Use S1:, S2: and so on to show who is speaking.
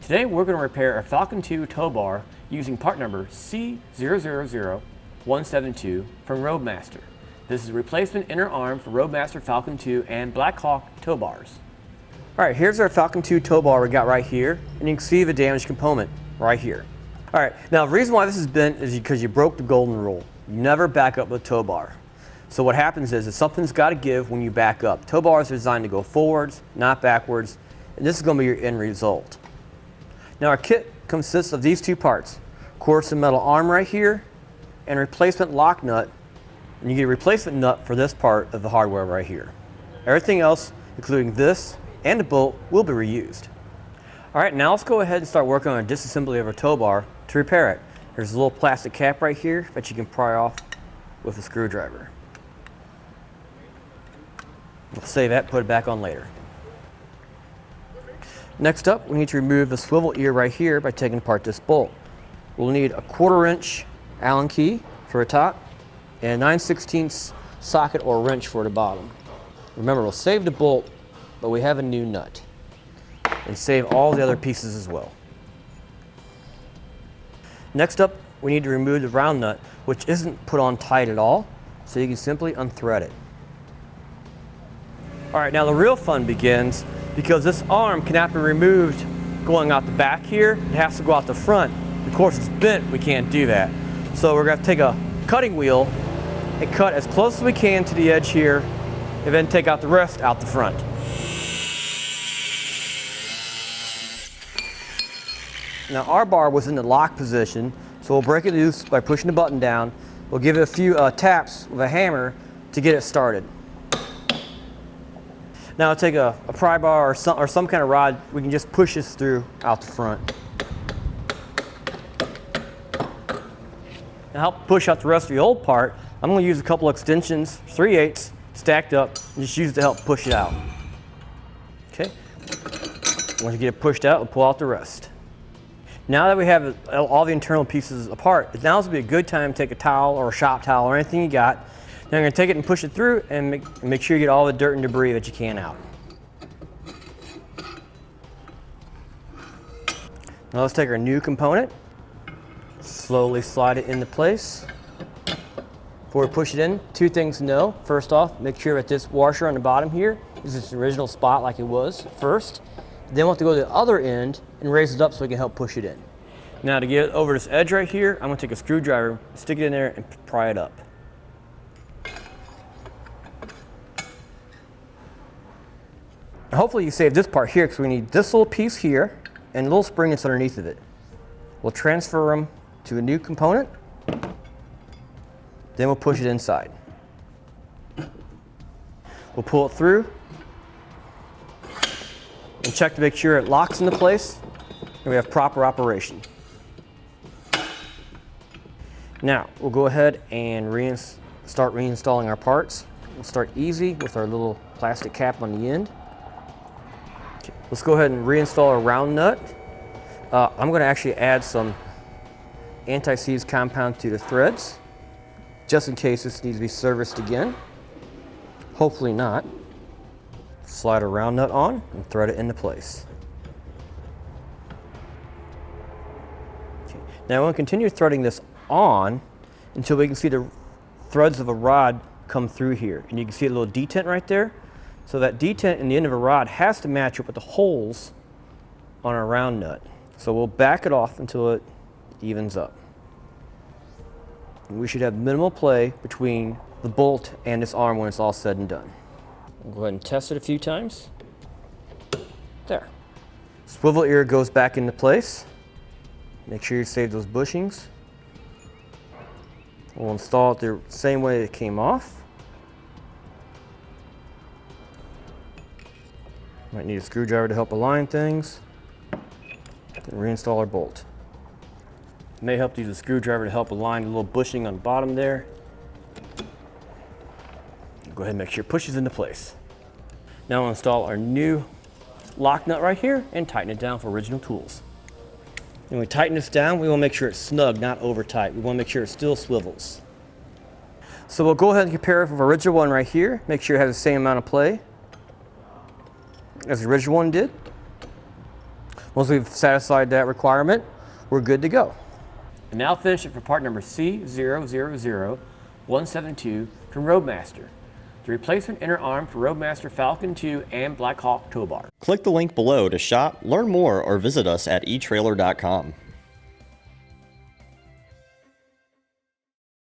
S1: Today we're going to repair a Falcon 2 tow bar using part number C000172 from RoadMaster. This is a replacement inner arm for RoadMaster Falcon 2 and BlackHawk tow bars. Alright, here's our Falcon 2 tow bar we got right here, and you can see the damaged component right here. Alright, now the reason why this is bent is because you broke the golden rule. You never back up with a tow bar. So what happens is something's got to give when you back up. Tow bars are designed to go forwards, not backwards, and this is going to be your end result. Now our kit consists of these two parts, coarse and metal arm right here, and a replacement lock nut, and you get a replacement nut for this part of the hardware right here. Everything else, including this and the bolt, will be reused. Alright, now let's go ahead and start working on a disassembly of our tow bar to repair it. There's a little plastic cap right here that you can pry off with a screwdriver. We'll save that, put it back on later. Next up, we need to remove the swivel ear right here by taking apart this bolt. We'll need a 1/4 inch Allen key for the top and a 9/16 socket or wrench for the bottom. Remember, we'll save the bolt, but we have a new nut. And save all the other pieces as well. Next up, we need to remove the round nut, which isn't put on tight at all, so you can simply unthread it. Alright, now the real fun begins because this arm cannot be removed going out the back here. It has to go out the front. Of course, it's bent, we can't do that. So we're going to take a cutting wheel and cut as close as we can to the edge here, and then take out the rest out the front. Now our bar was in the lock position, so we'll break it loose by pushing the button down. We'll give it a few taps with a hammer to get it started. Now I'll take a pry bar or some kind of rod. We can just push this through out the front. To help push out the rest of the old part, I'm going to use a couple extensions, 3/8 stacked up, and just use it to help push it out. Okay. Once you get it pushed out, we'll pull out the rest. Now that we have all the internal pieces apart, now would be a good time to take a towel or a shop towel or anything you got. Now I'm going to take it and push it through and make sure you get all the dirt and debris that you can out. Now let's take our new component, slowly slide it into place. Before we push it in, two things to know. First off, make sure that this washer on the bottom here is its original spot like it was first. Then we'll have to go to the other end and raise it up so we can help push it in. Now to get it over this edge right here, I'm going to take a screwdriver, stick it in there and pry it up. Hopefully you saved this part here because we need this little piece here and a little spring that's underneath of it. We'll transfer them to a new component, then we'll push it inside. We'll pull it through and check to make sure it locks into place and we have proper operation. Now we'll go ahead and start reinstalling our parts. We'll start easy with our little plastic cap on the end. Let's go ahead and reinstall our round nut. I'm going to actually add some anti-seize compound to the threads, just in case this needs to be serviced again. Hopefully not. Slide a round nut on and thread it into place. Okay. Now we'll continue threading this on until we can see the threads of a rod come through here. And you can see a little detent right there. So that detent in the end of a rod has to match up with the holes on our round nut. So we'll back it off until it evens up. And we should have minimal play between the bolt and this arm when it's all said and done. We'll go ahead and test it a few times. There. Swivel ear goes back into place. Make sure you save those bushings. We'll install it the same way it came off. Might need a screwdriver to help align things. Then reinstall our bolt. It may help to use a screwdriver to help align the little bushing on the bottom there. Go ahead and make sure it pushes into place. Now we'll install our new lock nut right here and tighten it down for original tools. When we tighten this down, we want to make sure it's snug, not over tight. We want to make sure it still swivels. So we'll go ahead and compare it with the original one right here. Make sure it has the same amount of play as the original one did. Once we've satisfied that requirement, we're good to go. And now finish it for part number C000172 from RoadMaster, the replacement inner arm for RoadMaster Falcon 2 and BlackHawk Tow Bar.
S2: Click the link below to shop, learn more, or visit us at etrailer.com.